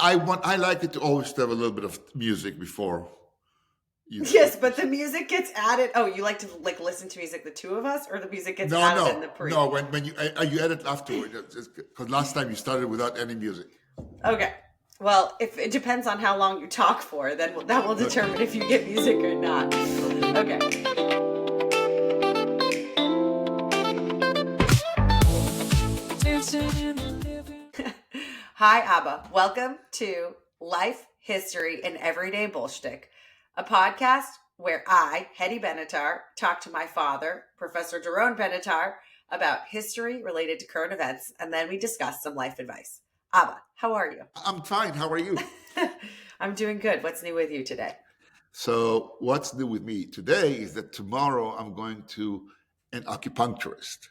I like it to always have a little bit of music before you. Yes, but the music gets added. Oh, you like to listen to music, the two of us, or the music gets added in the pre? No. When you edit afterward, because last time you started without any music. Okay. Well, if it depends on how long you talk for, then that will determine if you get music or not. Okay. Hi, Abba. Welcome to Life, History, and Everyday Bullshtick, a podcast where I, Heddy Ben-Atar, talk to my father, Professor Doron Ben-Atar, about history related to current events, and then we discuss some life advice. Abba, how are you? I'm fine. How are you? I'm doing good. What's new with you today? So what's new with me today is that tomorrow I'm going to an acupuncturist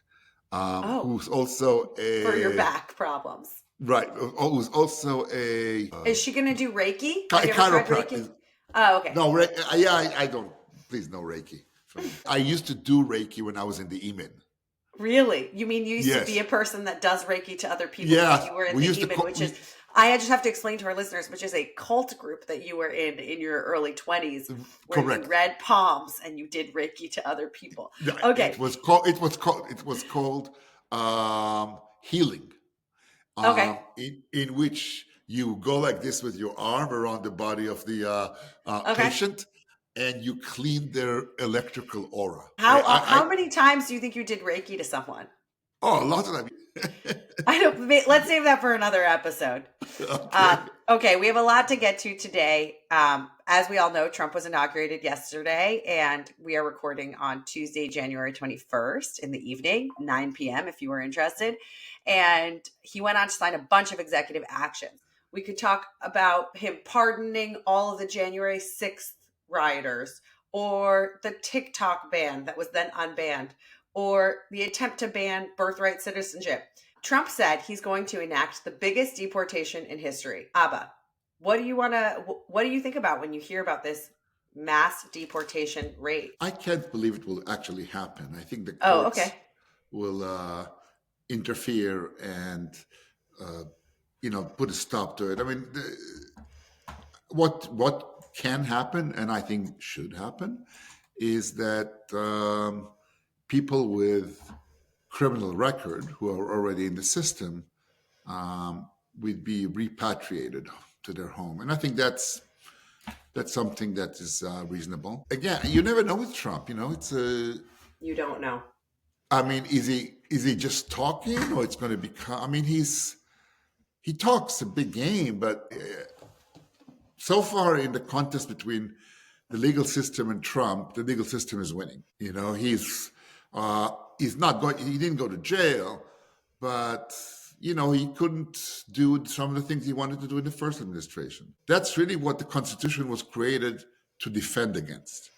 who's also for your back problems. Right. Who's also a... Is she going to do Reiki? Chiropractor. Oh, okay. No, I don't. Please, no Reiki. I used to do Reiki when I was in the EMIN. Really? You mean you used to be a person that does Reiki to other people? Yeah. You were in the EMIN, which is... I just have to explain to our listeners, which is a cult group that you were in your early 20s, where Correct. you read palms and you did Reiki to other people. Okay. It was called healing. Okay. In which you go like this with your arm around the body of the patient, and you clean their electrical aura. How many times do you think you did Reiki to someone? Oh, lots of times. I don't. Let's save that for another episode. Okay, we have a lot to get to today. As we all know, Trump was inaugurated yesterday, and we are recording on Tuesday, January 21st in the evening, 9 p.m. if you were interested. And he went on to sign a bunch of executive actions. We could talk about him pardoning all of the January 6th rioters, or the TikTok ban that was then unbanned, or the attempt to ban birthright citizenship. Trump said he's going to enact the biggest deportation in history. Abba, what do you think about when you hear about this mass deportation rate? I can't believe it will actually happen. I think the courts will interfere and put a stop to it. I mean, what can happen, and I think should happen, is that people with criminal record who are already in the system would be repatriated to their home, and I think that's something that is reasonable. Again, you never know with Trump. It's you don't know. I mean, is he just talking, or it's going to become? I mean, he talks a big game, but so far in the contest between the legal system and Trump, the legal system is winning. He's not going. He didn't go to jail, but he couldn't do some of the things he wanted to do in the first administration. That's really what the Constitution was created to defend against: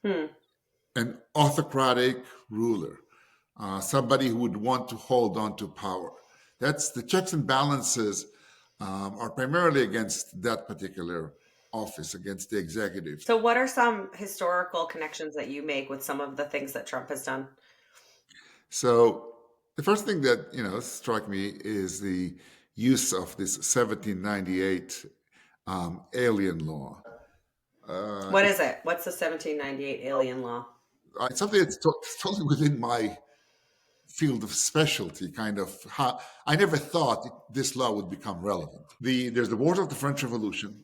an autocratic ruler, somebody who would want to hold on to power. That's the checks and balances are primarily against that particular office, against the executive. So what are some historical connections that you make with some of the things that Trump has done? So the first thing that struck me is the use of this 1798 alien law. What is it? What's the 1798 alien law? It's something that's totally within my field of specialty, kind of. I never thought this law would become relevant. There's the Wars of the French Revolution,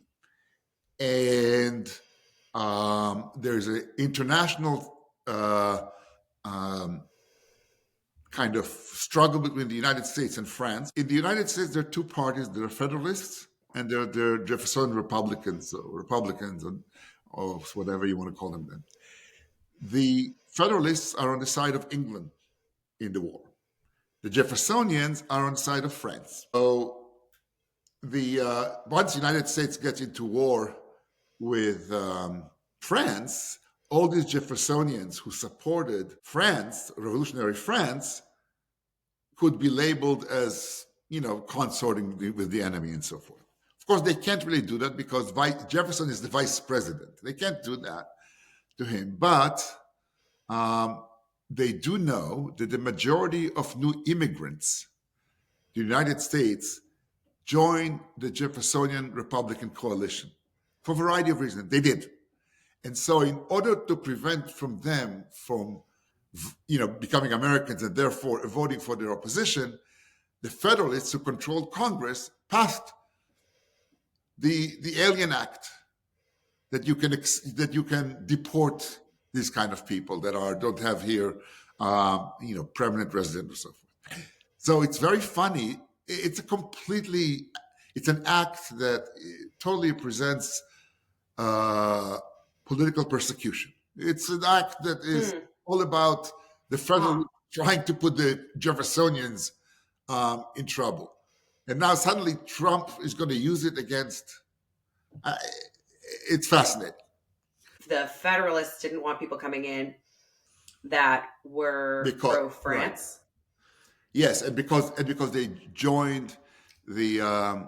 and there's an international kind of struggle between the United States and France. In the United States, there are two parties. There are Federalists and there are Jeffersonian Republicans, or whatever you want to call them then. The Federalists are on the side of England in the war. The Jeffersonians are on the side of France. So once the United States gets into war with France, all these Jeffersonians who supported France, revolutionary France, could be labeled as, consorting with the enemy and so forth. Of course, they can't really do that because Jefferson is the vice president. They can't do that to him. But they do know that the majority of new immigrants to the United States join the Jeffersonian Republican coalition for a variety of reasons. They did. And so in order to prevent from them from becoming Americans and therefore voting for their opposition, the Federalists who controlled Congress passed the Alien Act that you can deport these kind of people that don't have here permanent resident or so forth. So it's very funny. It's an act that totally presents political persecution. It's an act that is all about the Federalists trying to put the Jeffersonians in trouble. And now suddenly Trump is going to use it against. It's fascinating. The Federalists didn't want people coming in that were pro-France. Right. Yes, and because they joined the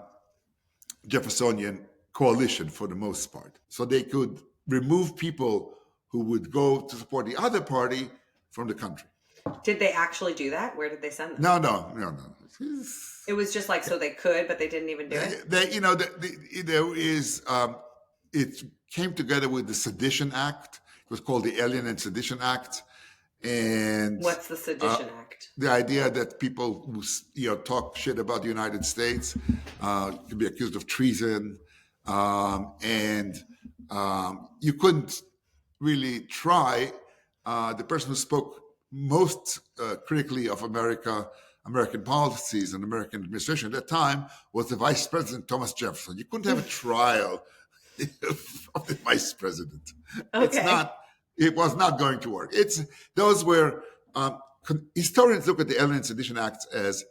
Jeffersonian coalition for the most part, so they could remove people who would go to support the other party from the country. Did they actually do that? Where did they send them? No. It was just like so they could, but they didn't even do it. There is. It came together with the Sedition Act. It was called the Alien and Sedition Act. And what's the Sedition Act? The idea that people who talk shit about the United States can be accused of treason, and you couldn't really try. The person who spoke most critically of American policies and American administration at that time was the Vice President Thomas Jefferson. You couldn't have a trial of the Vice President. Okay. It was not going to work. Those were historians look at the Alien and Sedition Act as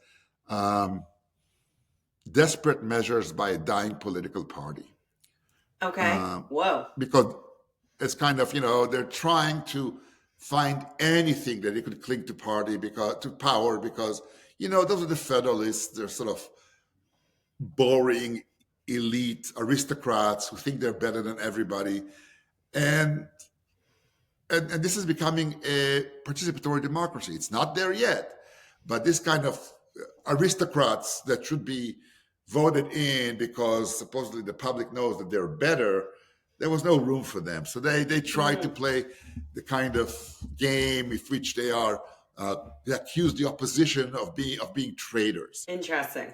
desperate measures by a dying political party. Okay. Whoa. Because it's kind of they're trying to find anything that they could cling to power because those are the Federalists. They're sort of boring elite aristocrats who think they're better than everybody, and this is becoming a participatory democracy. It's not there yet, but this kind of aristocrats that should be voted in because supposedly the public knows that they're better, there was no room for them. So they tried to play the kind of game with which they accuse the opposition of being traitors. Interesting.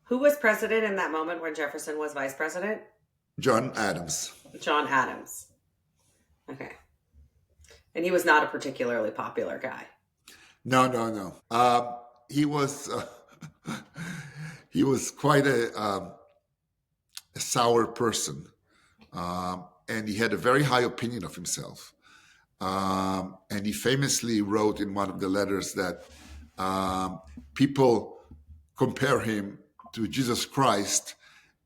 Who was president in that moment when Jefferson was vice president? John Adams. John Adams. Okay. And he was not a particularly popular guy. No. He was he was quite a sour person, and he had a very high opinion of himself. And he famously wrote in one of the letters that people compare him to Jesus Christ,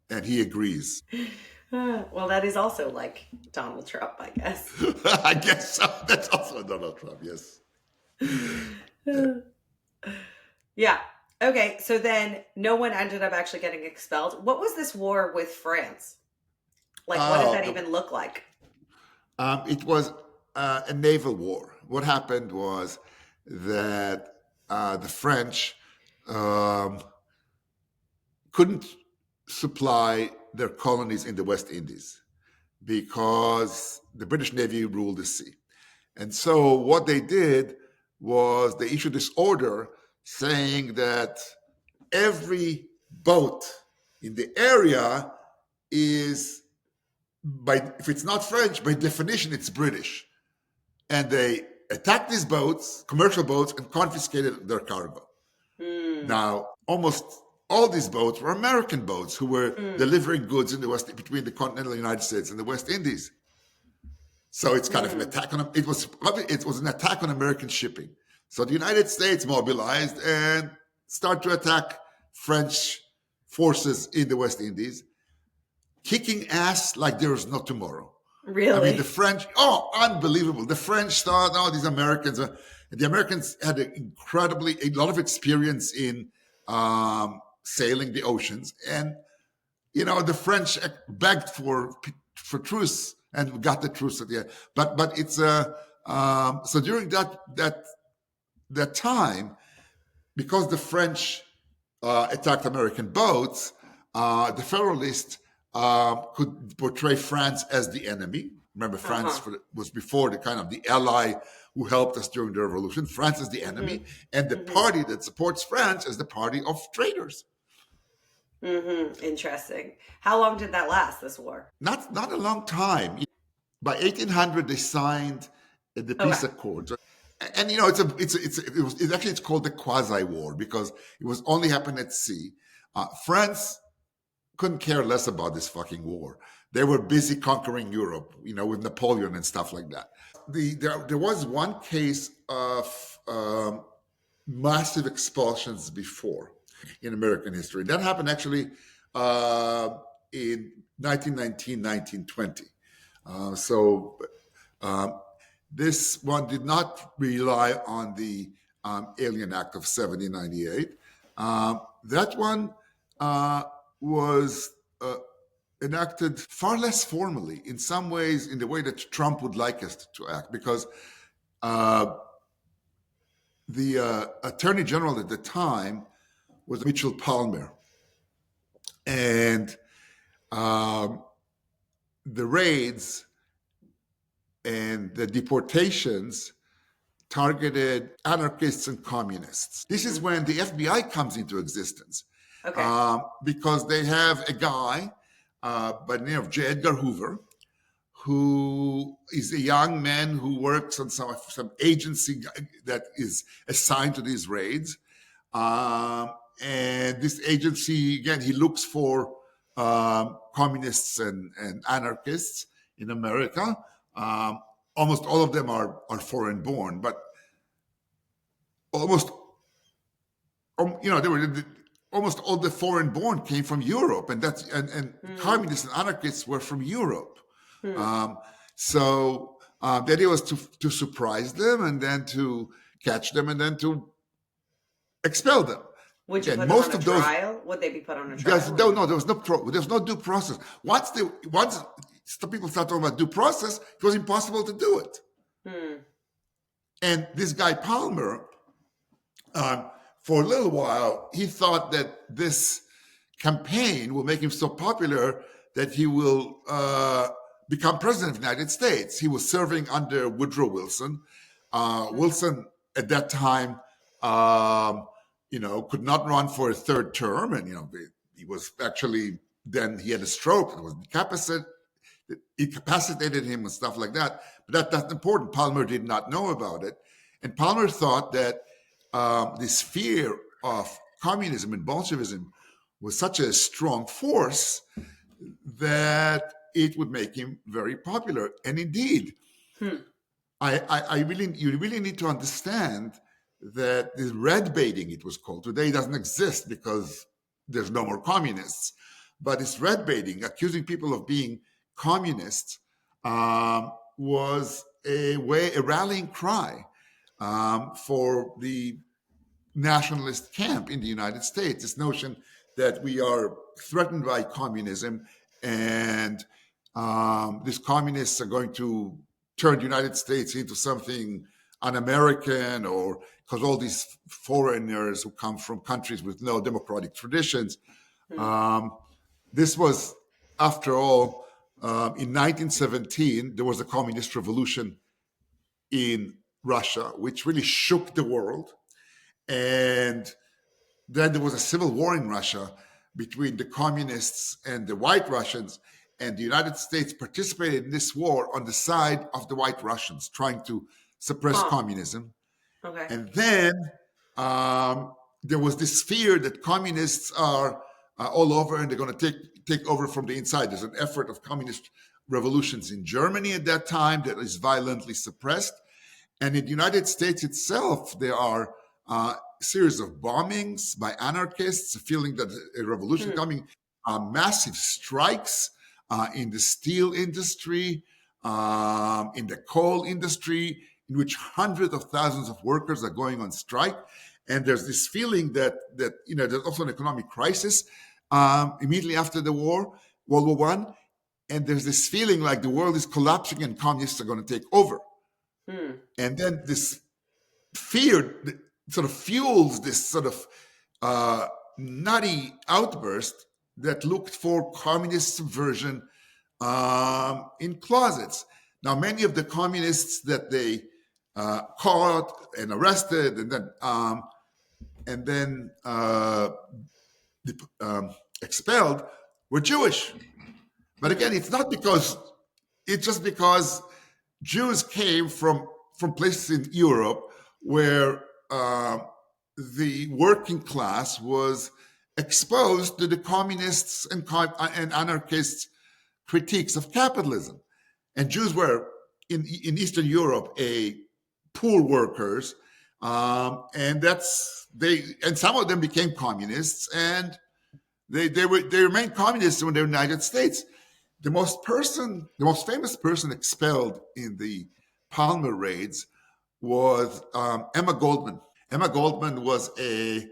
and he agrees. Well, that is also like Donald Trump, I guess. I guess so. That's also Donald Trump, yes. Yeah. Okay, so then no one ended up actually getting expelled. What was this war with France? Like, what did that even look like? It was a naval war. What happened was that the French couldn't supply their colonies in the West Indies because the British Navy ruled the sea. And so what they did was they issued this order saying that every boat in the area is, if it's not French, by definition, it's British. And they attacked these boats, commercial boats, and confiscated their cargo. Now, almost all these boats were American boats who were delivering goods in the West, between the continental United States and the West Indies. So it's kind of an attack on it was an attack on American shipping. So the United States mobilized and started to attack French forces in the West Indies, kicking ass like there was no tomorrow. Really? I mean, the French, unbelievable. The French thought, these Americans are, the Americans had a lot of experience in sailing the oceans. And, the French begged for truce and got the truce at the end. But it's, so during that time, because the French attacked American boats, the Federalists could portray France as the enemy. Remember, France was before the kind of the ally who helped us during the revolution. France is the enemy, and the party that supports France is the party of traitors. Interesting. How long did that last, this war? Not a long time. By 1800, they signed the peace accords. And it's called the quasi-war because it was only happened at sea. France couldn't care less about this fucking war. They were busy conquering Europe, with Napoleon and stuff like that. There was one case of massive expulsions before in American history. That happened actually in 1919, 1920. This one did not rely on the Alien Act of 1798. That one was enacted far less formally, in some ways, in the way that Trump would like us to act, because the Attorney General at the time was Mitchell Palmer. And the raids and the deportations targeted anarchists and communists. This is when the FBI comes into existence. Okay. Because they have a guy by the name of J. Edgar Hoover, who is a young man who works on some agency that is assigned to these raids. And this agency, again, he looks for communists and anarchists in America. Almost all of them are foreign born, but almost all the foreign born came from Europe, and communists and anarchists were from Europe. So the idea was to surprise them and then to catch them and then to expel them. Would you put them on a trial? Would they be put on a trial? No, there was no due process. Once some people start talking about due process, it was impossible to do it. And this guy Palmer, for a little while, he thought that this campaign will make him so popular that he will become president of the United States. He was serving under Woodrow Wilson. Wilson, at that time, could not run for a third term. And, he was actually, then he had a stroke. It was incapacitated him and stuff like that. But that's important. Palmer did not know about it. And Palmer thought that this fear of communism and Bolshevism was such a strong force that it would make him very popular. And indeed, you really need to understand that the red baiting, it was called, today doesn't exist because there's no more communists. But this red baiting, accusing people of being communists, was a rallying cry for the nationalist camp in the United States. This notion that we are threatened by communism and these communists are going to turn the United States into something un-American, or because all these foreigners who come from countries with no democratic traditions. This was, after all, in 1917, there was a communist revolution in Russia, which really shook the world. And then there was a civil war in Russia between the communists and the white Russians. And the United States participated in this war on the side of the white Russians, trying to suppress communism. Okay. And then there was this fear that communists are all over and they're going to take over from the inside. There's an effort of communist revolutions in Germany at that time that is violently suppressed. And in the United States itself, there are a series of bombings by anarchists, feeling that a revolution coming, massive strikes in the steel industry, in the coal industry, in which hundreds of thousands of workers are going on strike. And there's this feeling that there's also an economic crisis immediately after the war, World War I. And there's this feeling like the world is collapsing and communists are going to take over. And then this fear sort of fuels this sort of nutty outburst that looked for communist subversion in closets. Now, many of the communists that they caught and arrested and then expelled were Jewish. But again, it's just because Jews came from places in Europe where the working class was exposed to the communists and anarchists' critiques of capitalism. And Jews were in Eastern Europe a poor workers, and some of them became communists, and they remained communists when they were in the United States. The most famous person expelled in the Palmer raids was Emma Goldman. Emma Goldman was a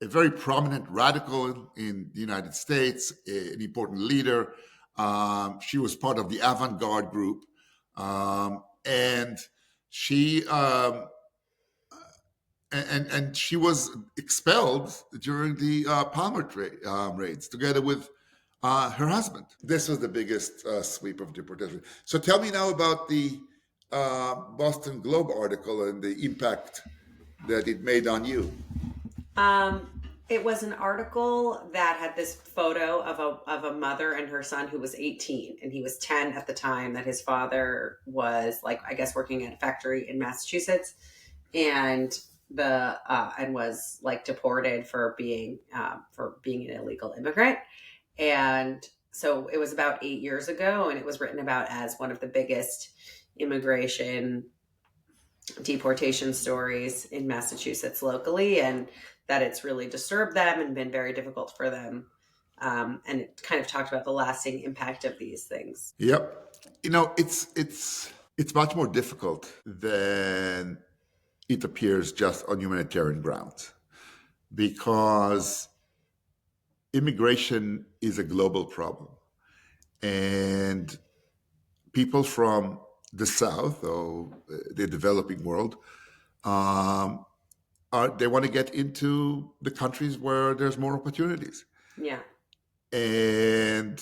very prominent radical in the United States, an important leader. She was part of the avant-garde group, and she and she was expelled during the Palmer raids, together with her husband. This was the biggest sweep of deportation. So tell me now about the Boston Globe article and the impact that it made on you. It was an article that had this photo of a mother and her son who was 18, and he was 10 at the time that his father was, like, I guess, working at a factory in Massachusetts, and was like deported for being an illegal immigrant. And so it was about 8 years ago, and it was written about as one of the biggest immigration deportation stories in Massachusetts locally, and that it's really disturbed them and been very difficult for them. And it kind of talked about the lasting impact of these things. Yep. It's much more difficult than it appears just on humanitarian grounds, because immigration is a global problem. And people from the South, or the developing world, they want to get into the countries where there's more opportunities. Yeah. And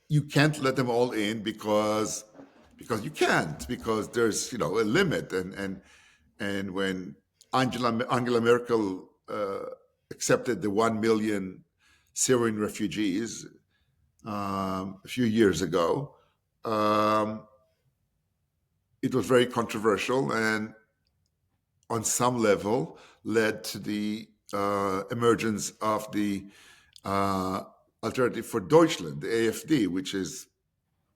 you can't let them all in because you can't, because there's a limit. And when Angela Merkel accepted the 1 million Syrian refugees a few years ago, it was very controversial, and on some level led to the emergence of the Alternative for Deutschland, the AfD, which is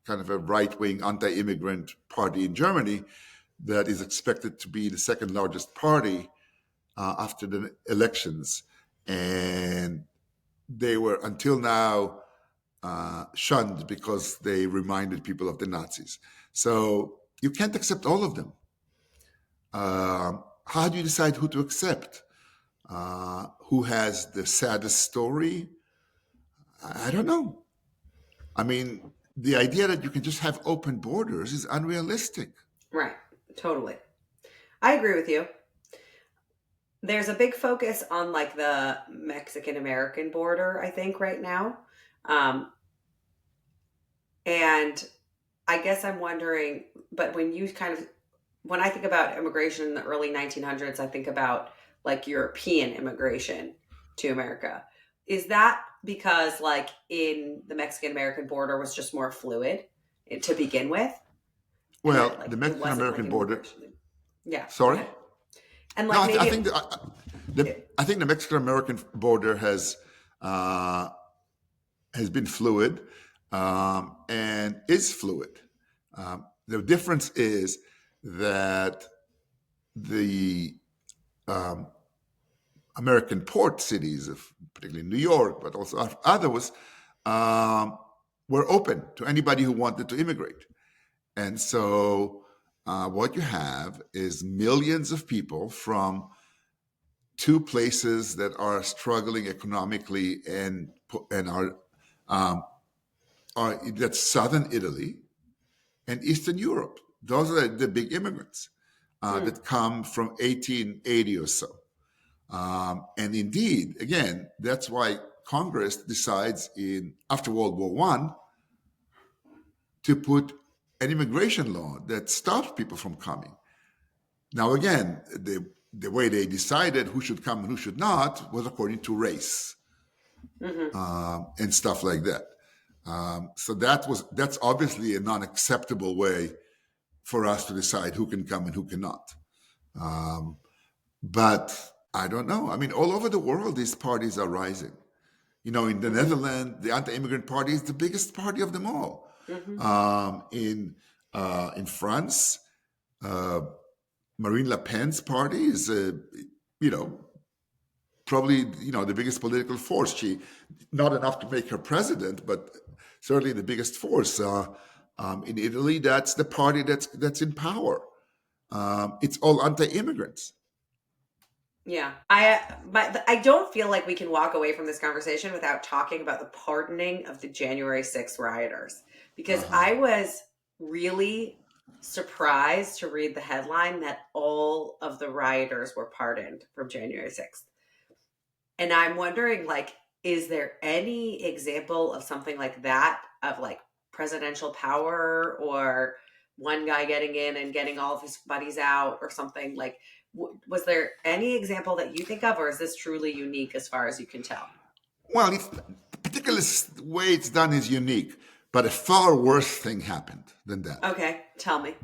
kind of a right-wing anti-immigrant party in Germany that is expected to be the second largest party after the elections. And they were, until now, shunned because they reminded people of the Nazis. So you can't accept all of them. How do you decide who to accept? Who has the saddest story? I don't know. I mean, the idea that you can just have open borders is unrealistic. Right. Totally. I agree with you. There's a big focus on like the Mexican-American border, I think, right now. And I guess I'm wondering, but when I think about immigration in the early 1900s, I think about like European immigration to America. Is that because like in the Mexican-American border was just more fluid to begin with? Well, That, like, the Mexican-American border. Yeah. Sorry? And like I think the Mexican-American border has been fluid and is fluid. The difference is that the American port cities, particularly New York, but also others, were open to anybody who wanted to immigrate. And so what you have is millions of people from two places that are struggling economically and are that's southern Italy and Eastern Europe. Those are the big immigrants that come from 1880 or so. And indeed, again, that's why Congress decides after World War One to put an immigration law that stops people from coming. Now, again, the way they decided who should come and who should not was according to race, and stuff like that. So that's obviously a non-acceptable way for us to decide who can come and who cannot. But I don't know. I mean, all over the world, these parties are rising. In the Netherlands, the anti-immigrant party is the biggest party of them all. In France, Marine Le Pen's party is, probably the biggest political force. She not enough to make her president, but certainly the biggest force. In Italy, that's the party that's in power. It's all anti-immigrants. Yeah, I don't feel like we can walk away from this conversation without talking about the pardoning of the January 6th rioters, because I was really surprised to read the headline that all of the rioters were pardoned from January 6th. And I'm wondering, is there any example of something like that, of presidential power, or one guy getting in and getting all of his buddies out, or something? Was there any example that you think of, or is this truly unique as far as you can tell? Well, the particular way it's done is unique, but a far worse thing happened than that. Okay, tell me.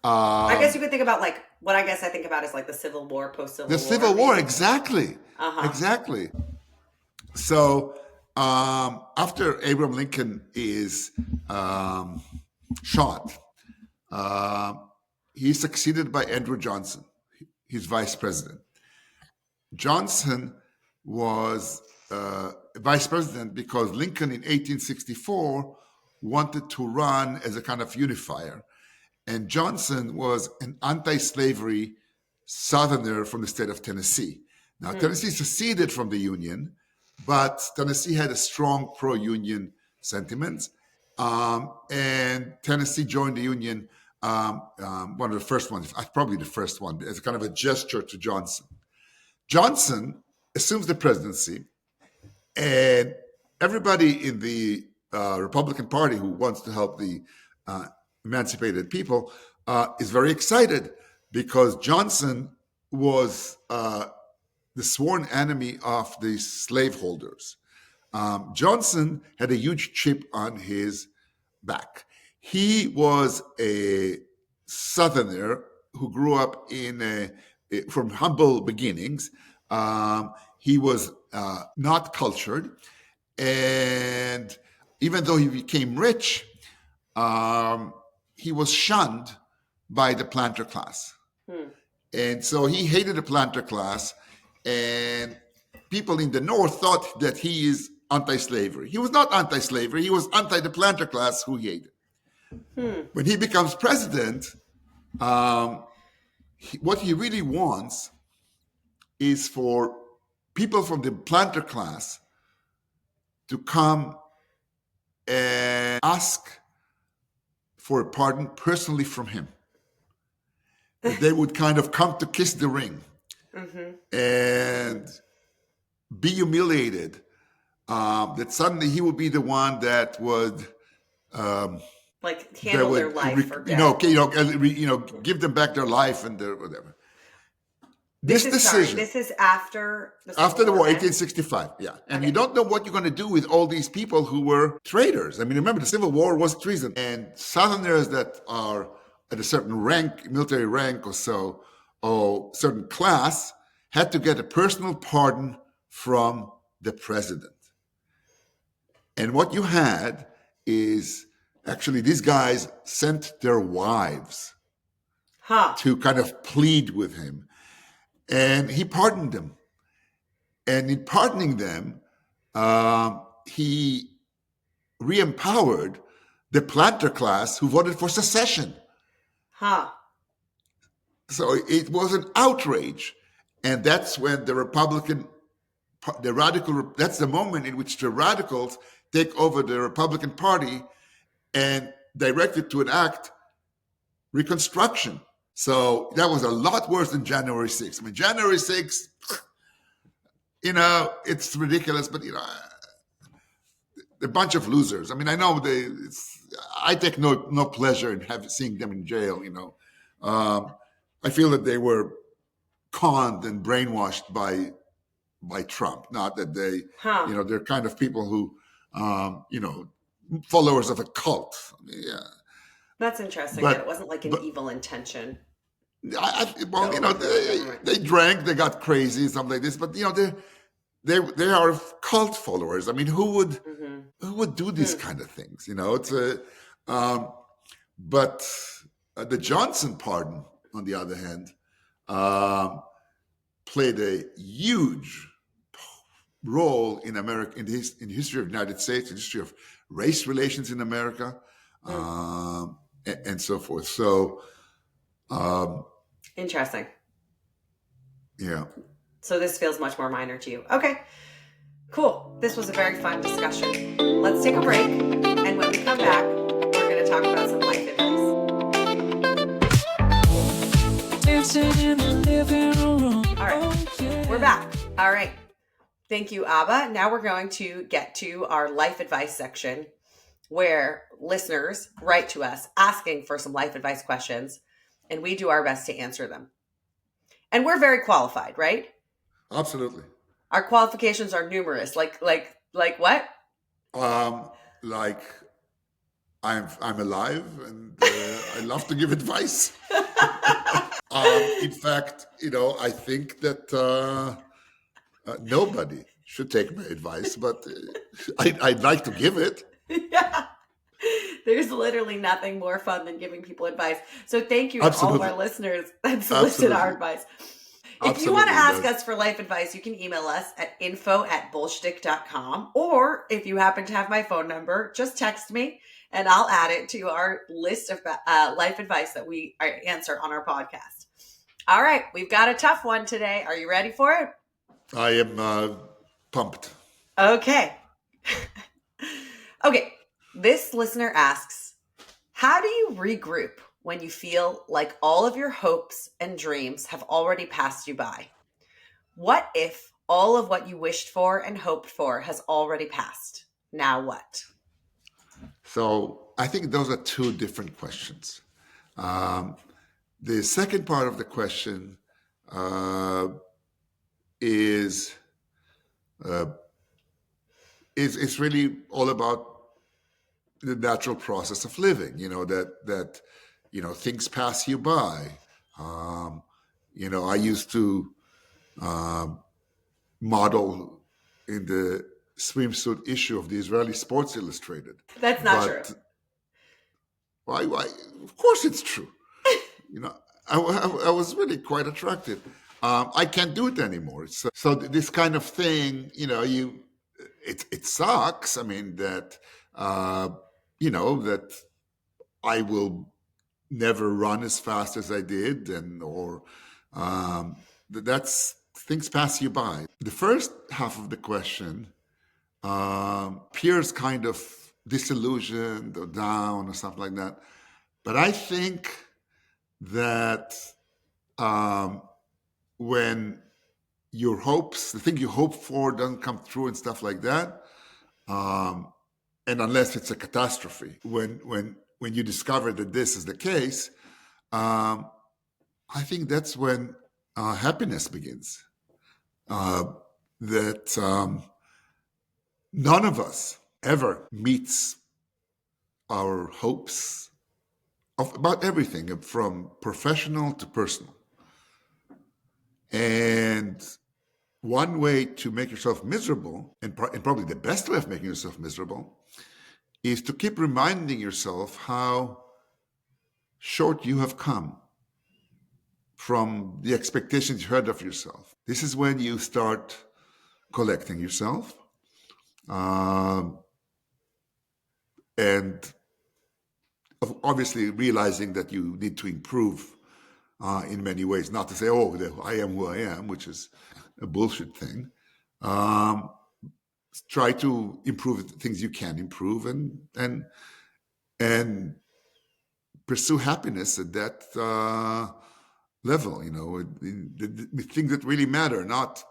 I guess you could think about what I guess I think about is the Civil War, post-Civil War. The Civil War, exactly. Exactly. So after Abraham Lincoln is shot, he's succeeded by Andrew Johnson, his vice president. Johnson was vice president because Lincoln in 1864 wanted to run as a kind of unifier. And Johnson was an anti-slavery Southerner from the state of Tennessee. Now, Tennessee seceded from the Union, but Tennessee had a strong pro-Union sentiment. And Tennessee joined the Union, one of the first ones, probably the first one, as kind of a gesture to Johnson. Johnson assumes the presidency, and everybody in the Republican Party who wants to help the emancipated people is very excited, because Johnson was the sworn enemy of the slaveholders. Johnson had a huge chip on his back. He was a Southerner who grew up from humble beginnings. He was not cultured, and even though he became rich, he was shunned by the planter class. And so he hated the planter class, and people in the North thought that he is anti-slavery. He was not anti-slavery. He was anti the planter class who he hated. When he becomes president, what he really wants is for people from the planter class to come and ask for a pardon personally from him. That they would kind of come to kiss the ring and be humiliated. That suddenly he would be the one that would handle their life, or death. give them back their life and their whatever. This is after the war, 1865. Yeah, and you don't know what you're going to do with all these people who were traitors. I mean, remember, the Civil War was treason, and Southerners that are at a certain rank, military rank or so, or certain class, had to get a personal pardon from the president. And what you had is actually these guys sent their wives to kind of plead with him. And he pardoned them. And in pardoning them, he re-empowered the planter class who voted for secession. So it was an outrage. And that's when that's the moment in which the radicals take over the Republican Party and direct it to enact Reconstruction. So that was a lot worse than January 6th. I mean, January 6th, it's ridiculous, but a bunch of losers. I mean, I know I take no pleasure in seeing them in jail. I feel that they were conned and brainwashed by Trump. Not that Huh. they're kind of people who, followers of a cult. I mean, yeah, That's interesting that it but wasn't like an but evil intention to well, overthrow the government. they drank, they got crazy, something like this. But they are cult followers. I mean, Hmm. who would do these kind of things? It's a um, but the Johnson pardon, on the other hand, um, played a huge role in America, in the history of the United States, in the history of race relations in America, and so forth. So, um, Interesting. yeah, So this feels much more minor to you. Okay, cool. This was a very fun discussion. Let's take a break, and when we come back, we're going to talk about some life advice. All right, we're back. All right. Thank you, Abba. Now we're going to get to our life advice section where listeners write to us asking for some life advice questions, and we do our best to answer them. And we're very qualified, right? absolutely. Our qualifications are numerous. Like what? Like I'm alive, and I love to give advice. In fact, I think that nobody should take my advice, but I'd like to give it. Yeah. There's literally nothing more fun than giving people advice. So thank you to all of Absolutely. our listeners that solicit our advice. If you want to ask us for life advice, you can email us at info@bullshtick.com. Or if you happen to have my phone number, just text me and I'll add it to our list of life advice that we answer on our podcast. All right, we've got a tough one today. Are you ready for it? I am pumped. Okay. Okay. This listener asks, how do you regroup when you feel like all of your hopes and dreams have already passed you by? What if all of what you wished for and hoped for has already passed? Now what? So I think those are two different questions. Um, the second part of the question uh, is uh, is really all about the natural process of living. That things pass you by. Um, I used to model in the swimsuit issue of the Israeli Sports Illustrated, That's not true. but why? Of course, it's true. You know, I was really quite attracted. I can't do it anymore. So this kind of thing, it sucks. I mean that I will never run as fast as I did, or that's things pass you by. The first half of the question appears kind of disillusioned or down or something like that, but I think that when the thing you hope for, doesn't come through and stuff like that, and unless it's a catastrophe, when you discover that this is the case, I think that's when happiness begins. That none of us ever meets our hopes about everything, from professional to personal. And one way to make yourself miserable, and probably the best way of making yourself miserable, is to keep reminding yourself how short you have come from the expectations you had of yourself. This is when you start collecting yourself, and obviously realizing that you need to improve in many ways. Not to say, "Oh, I am who I am," which is a bullshit thing. Try to improve the things you can improve, and pursue happiness at that level. The things that really matter, not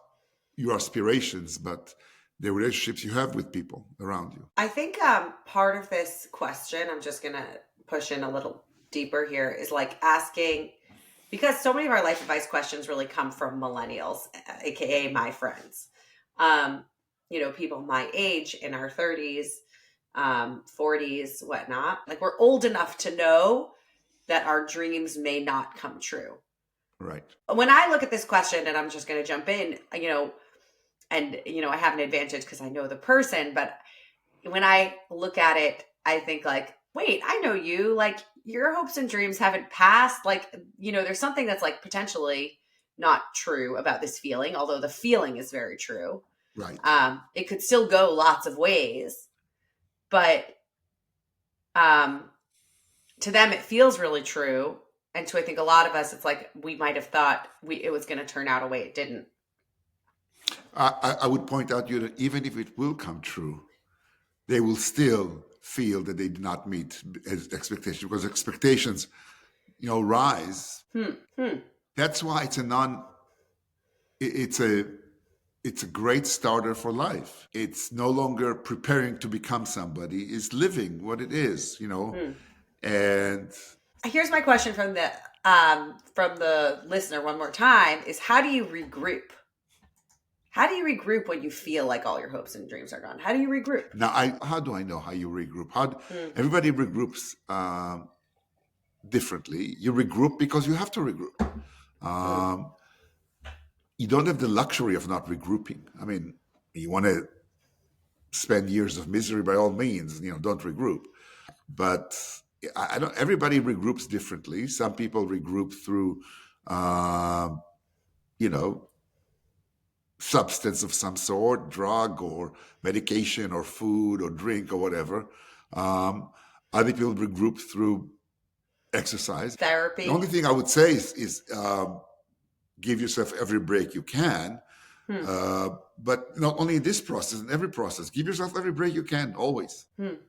your aspirations, but the relationships you have with people around you. I think part of this question, I'm just going to push in a little deeper here, is like asking, because so many of our life advice questions really come from millennials, aka my friends. People my age, in our 30s, 40s, whatnot. Like, we're old enough to know that our dreams may not come true. Right. When I look at this question, and I'm just going to jump in, I have an advantage because I know the person, but when I look at it, I think like, wait, I know you, like your hopes and dreams haven't passed. Like, there's something that's like potentially not true about this feeling, although the feeling is very true. Right. It could still go lots of ways, but to them, it feels really true. And to, I think, a lot of us, it's like we might have thought it was going to turn out a way it didn't. I would point out you that even if it will come true, they will still feel that they did not meet expectations, because expectations, rise. That's why it's a great starter for life. It's no longer preparing to become somebody, it's living what it is, And here's my question from the listener one more time is, how do you regroup? How do you regroup when you feel like all your hopes and dreams are gone? How do you regroup? Now, how do I know how you regroup? Everybody regroups differently. You regroup because you have to regroup. You don't have the luxury of not regrouping. I mean, you want to spend years of misery, by all means, don't regroup. But I don't. Everybody regroups differently. Some people regroup through, substance of some sort, drug or medication or food or drink or whatever. Other people regroup through exercise. Therapy. The only thing I would say is give yourself every break you can. But not only in this process, in every process, give yourself every break you can, always.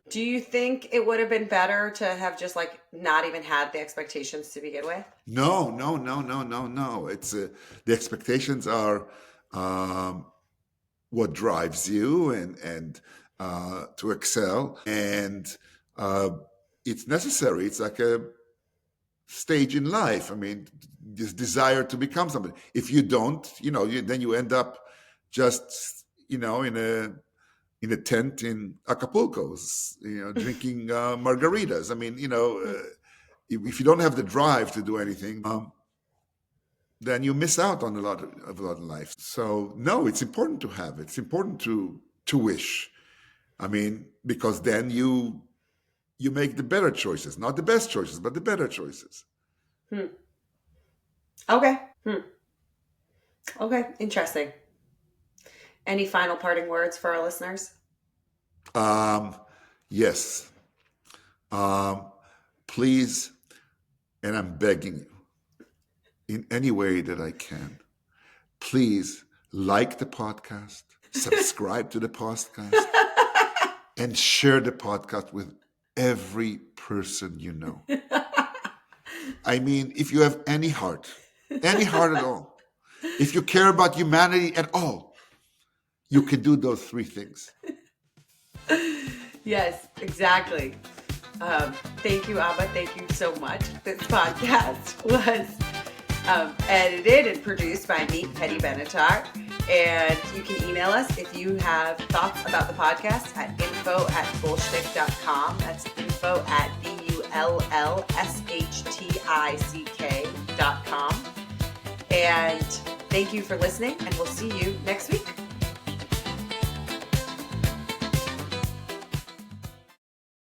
Do you think it would have been better to have just like not even had the expectations to begin with? No. It's the expectations are what drives you and to excel, and it's necessary. It's like a stage in life. I mean, this desire to become somebody. If you don't, then you end up just, in a tent in Acapulco, drinking margaritas. I mean, if you don't have the drive to do anything, then you miss out on a lot of life. So no, it's important to have it. It's important to wish. I mean, because then you make the better choices, not the best choices, but the better choices. Okay. Okay. Interesting. Any final parting words for our listeners? Yes. Please, and I'm begging you, in any way that I can, please like the podcast, subscribe to the podcast, and share the podcast with every person you know. I mean, if you have any heart at all, if you care about humanity at all, you can do those three things. Yes, exactly. Thank you, Abba. Thank you so much. This podcast was edited and produced by me, Heddy Ben-Atar. And you can email us if you have thoughts about the podcast at info@bullshtick.com. That's info@bullshtick.com. And thank you for listening, and we'll see you next week.